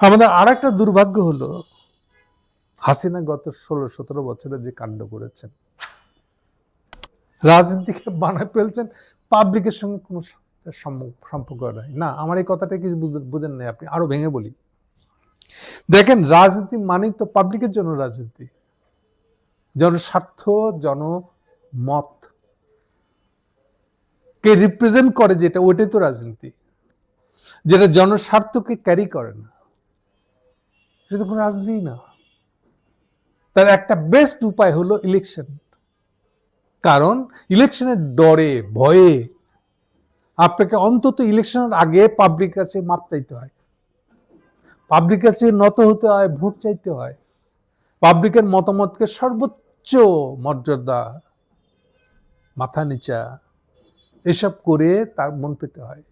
আমাদের আর একটা দুর্ভাগ্য হলো হাসিনা গত 16-17 বছরে যে কাণ্ড করেছেন, রাজনীতিকে বানায় ফেলছেন, পাবলিকের সঙ্গে কোনো সম্পর্ক নাই। না, আমার এই কথাটা কিছু বুঝেন নাই আপনি, আরো ভেঙে বলি। দেখেন, রাজনীতি মানেই তো পাবলিকের জন্য রাজনীতি, জনস্বার্থ, জনমত কে রিপ্রেজেন্ট করে, যেটা ওইটাই তো রাজনীতি। যেটা জনস্বার্থকে ক্যারি করে না, সেটা কোনো রাজনীতি না। তার একটা বেস্ট উপায় হলো ইলেকশন। কারণ ইলেকশনের ডরে, ভয়ে আপনাকে অন্তত ইলেকশনের আগে পাবলিক কাছে মাপ চাইতে হয়, পাবলিক কাছে নত হতে হয়, ভোট চাইতে হয়, পাবলিকের মতামতকে সর্বোচ্চ মর্যাদা, মাথা নিচা এসব করে তার মন পেতে হয়।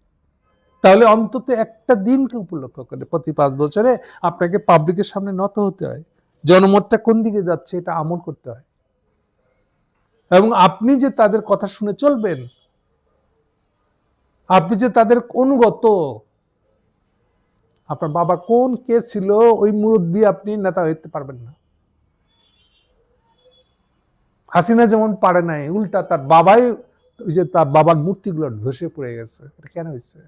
তাহলে অন্তত একটা দিনকে উপলক্ষ করে প্রতি 5 বছরে আপনাকে পাবলিকের সামনে নত হতে হয়, জনমতটা কোন দিকে যাচ্ছে এটা আমল করতে হয়, এবং আপনি যে তাদের কথা শুনে চলবেন, আপনি যে তাদের অনুগত, আপনার বাবা কোন কে ছিল ওই মুরুদ দিয়ে আপনি নেতা হইতে পারবেন না। হাসিনা যেমন পারে নাই, উল্টা তার বাবাই, ওই যে তার বাবার মূর্তিগুলো ধসে পড়ে গেছে। এটা কেন হয়েছে?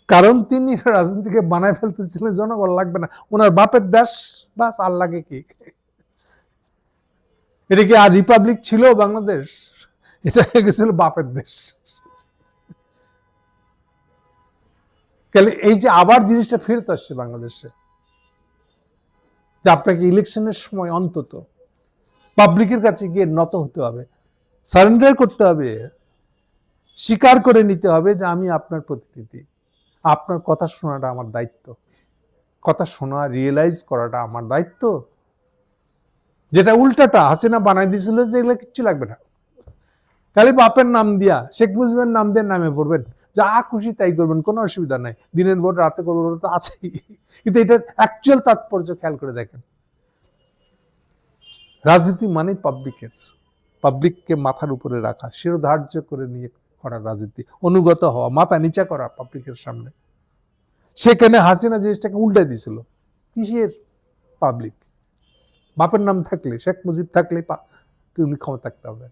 কারণ তিনি রাজনীতিকে বানায় ফেলতেছিলেন জনগণ লাগবে না, ওনার বাপের দেশ, বাস আর লাগে কি? এটা কি আর রিপাবলিক ছিল বাংলাদেশ? এটা হয়ে গেছিল বাপের দেশ। এই যে আবার জিনিসটা ফেরত আসছে বাংলাদেশে, যে আপনাকে ইলেকশনের সময় অন্তত পাবলিকের কাছে গিয়ে নত হতে হবে, সারেন্ডার করতে হবে, স্বীকার করে নিতে হবে যে আমি আপনার প্রতিনিধি, আপনার কথা শোনাটা আমার দায়িত্ব, কথা শোনা, রিয়েলাইজ করাটা আমার দায়িত্ব। যেটা উল্টাটা হাসিনা বানাই দিয়েছিল যে এগুলো কিচ্ছু লাগবে না, খালি বাপের নাম দিয়া, শেখ মুজিবের নাম দিয়ে নামে পড়বেন, যা খুশি তাই করবেন, কোনো অসুবিধা নাই, দিনের ভোট রাতে করবো তো আছেই। কিন্তু এটার অ্যাকচুয়াল তাৎপর্য খেয়াল করে দেখেন। রাজনীতি মানে পাবলিকের, পাবলিককে মাথার উপরে রাখা, শিরোধার্য করে নিয়ে করা রাজনীতি, অনুগত হওয়া, মাথা নিচা করা পাবলিকের সামনে। সেখানে হাসিনা জিনিসটাকে উল্টাই দিয়েছিল। কিসের পাবলিক? বাপের নাম থাকলে, শেখ মুজিব থাকলে তুমি ক্ষমতা থাকতে হবে।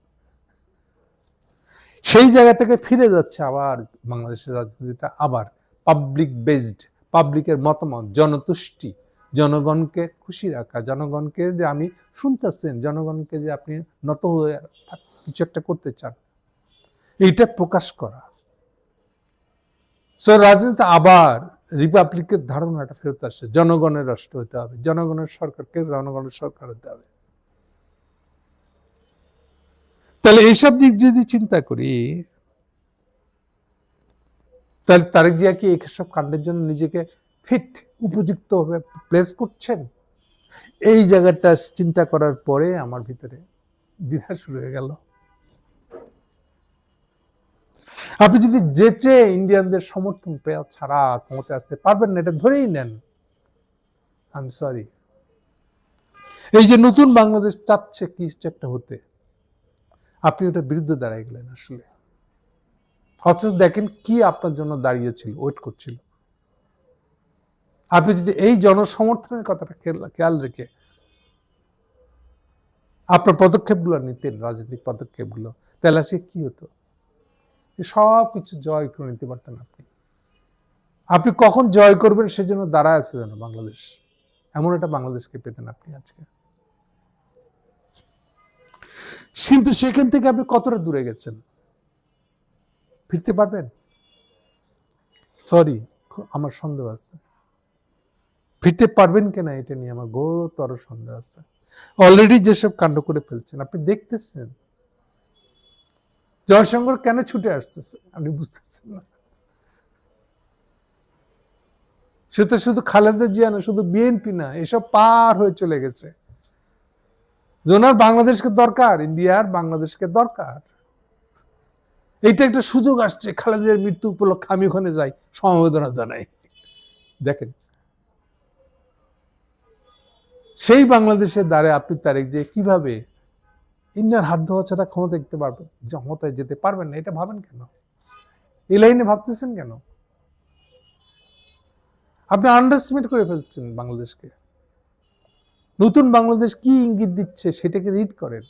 সেই জায়গা থেকে ফিরে যাচ্ছে আবার বাংলাদেশের রাজনীতিটা, আবার পাবলিক বেসড, পাবলিকের মতামত, জনতুষ্টি, জনগণকে খুশি রাখা, জনগণকে যে আমি শুনতেছেন, জনগণকে যে আপনি নত হয়ে কিছু একটা করতে চান, এইটা প্রকাশ করা। সো রাজনীতি আবার রিপাবলিকের ধারণাটা ফেরত আসছে, জনগণের রাষ্ট্র হতে হবে, জনগণের সরকারকে জনগণের সরকার হতে হবে। তাহলে এইসব দিক যদি চিন্তা করি, তাহলে তারেক জিয়া কি এইসব কাণ্ডের জন্য নিজেকে ফিট, উপযুক্ত ভাবে প্লেস করছেন? এই জায়গাটা চিন্তা করার পরে আমার ভিতরে দ্বিধা শুরু হয়ে গেল। আপনি যদি যেচে ইন্ডিয়ানদের সমর্থন পেয়ে ছাড়া ক্ষমতা আসতে পারবেন না, এটা ধরেই নেন, আই এম সরি। এই যে নতুন বাংলাদেশ চাচ্ছে কিছু একটা হতে, আপনি ওটার বিরুদ্ধে দাঁড়াই গেলেন আসলে। অথচ দেখেন কি আপনার জন্য দাঁড়িয়েছিল, ওয়েট করছিল। আপনি যদি এই জনসমর্থনের কথাটা খেয়াল রেখে আপনার পদক্ষেপগুলো নিতেন, রাজনৈতিক পদক্ষেপগুলো, তাহলে সে কি হতো? সব কিছু জয় করে নিতে পারতেন আপনি। আপনি কখন জয় করবেন সেজন্য দাঁড়ায় আছে যেন বাংলাদেশ, এমন একটা বাংলাদেশকে পেতেন আপনি আজকে। কিন্তু সেখান থেকে আপনি কতটা দূরে গেছেন, ফিরতে পারবেন? সরি, আমার সন্দেহ আছে। ফিরতে পারবেন কিনা এটা নিয়ে আমার ঘোরতর সন্দেহ আছে। অলরেডি যেসব কাণ্ড করে ফেলছেন আপনি দেখতেছেন। জয়শঙ্কর কেন ছুটে আসতেছে আপনি বুঝতেছেন না। সেটা শুধু খালেদা জিয়া না, শুধু বিএনপি না, এসব পার হয়ে চলে গেছে। জোনার বাংলাদেশকে দরকার, ইন্ডিয়ার বাংলাদেশকে দরকার। এইটা একটা সুযোগ আসছে, খালেদার মৃত্যু উপলক্ষে আমি ওখানে যাই, সমবেদনা জানাই। দেখেন, সেই বাংলাদেশের দ্বারে আপনি তারেক যে কিভাবে ইন্ডিয়ার হাত ধোয়া ছাড়া ক্ষমতা দেখতে পারবেন, ক্ষমতায় যেতে পারবেন না, এটা ভাবেন কেন? এই লাইনে ভাবতেছেন কেন? আপনি আন্ডারস্টিমেট করে ফেলছেন বাংলাদেশকে। নতুন বাংলাদেশ কি ইঙ্গিত দিচ্ছে সেটাকে রিড করেন।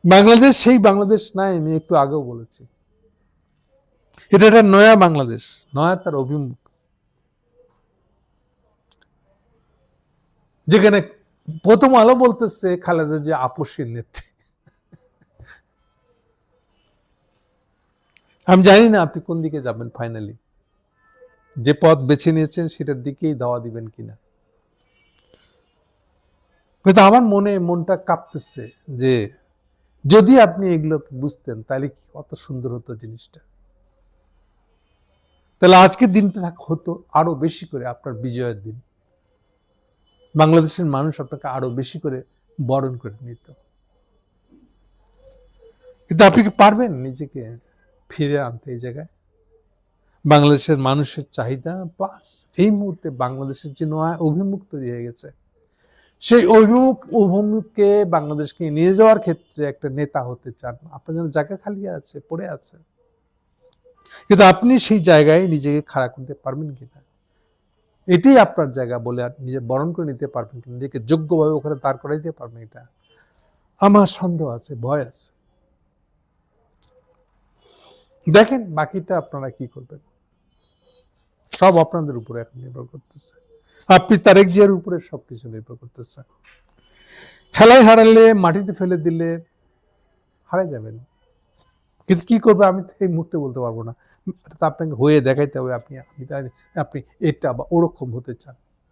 বাংলাদেশ সেই বাংলাদেশ নাই, আমি একটু আগেও বলেছি। এটা একটা নয়া বাংলাদেশ, নয়া তার অভিমুখ, যেখানে প্রথম আলো বলতেছে খালেদা যে আপসীর নেত্রী। আমি জানি না আপনি কোন দিকে যাবেন ফাইনালি, যে পথ বেছে নিয়েছেন সেটার দিকেই দাওয়া দিবেন কিনা। কিন্তু আমার মনটা কাঁপতেছে যে যদি আপনি এগুলো বুঝতেন তাহলে কি কত সুন্দর হতো জিনিসটা। তাহলে আজকের দিনটা হতো আরো বেশি করে আপনার বিজয়ের দিন, বাংলাদেশের মানুষ আপনাকে আরো বেশি করে বরণ করে নিত। কিন্তু আপনি কি পারবেন নিজেকে ফিরে আনতে এই জায়গায়? বাংলাদেশের মানুষের চাহিদা প্লাস এই মুহূর্তে বাংলাদেশের যে নয়া অভিমুখ তৈরি হয়ে গেছে, সেই অভিমুখকে বাংলাদেশকে নিয়ে যাওয়ার ক্ষেত্রে একটা নেতা হতে চান। আপনার যেন জায়গা খালি আছে, পড়ে আছে, কিন্তু আপনি সেই জায়গায় নিজেকে খাড়া করতে পারবেন কিনা, এটাই আপনার জায়গা বলে আর নিজে বরণ করে নিতে পারবেন কিনা, নিজেকে যোগ্যভাবে ওখানে দাঁড় করাই দিতে পারবেন, এটা আমার সন্দেহ আছে, ভয় আছে। দেখেন বাকিটা আপনারা কি করবেন, সব আপনাদের উপরে এখন নির্ভর করতেছে। আপনি তারেক জিয়ার উপরে সবকিছু নির্ভর করতেছে। খেলায় হারালে, মাটিতে ফেলে দিলে হারাই যাবেন, কিন্তু কি করবে আমি এই মুহূর্তে বলতে পারবো না। আপনাকে হয়ে দেখাইতে হবে আপনি এটা বা ওরকম হতে চান।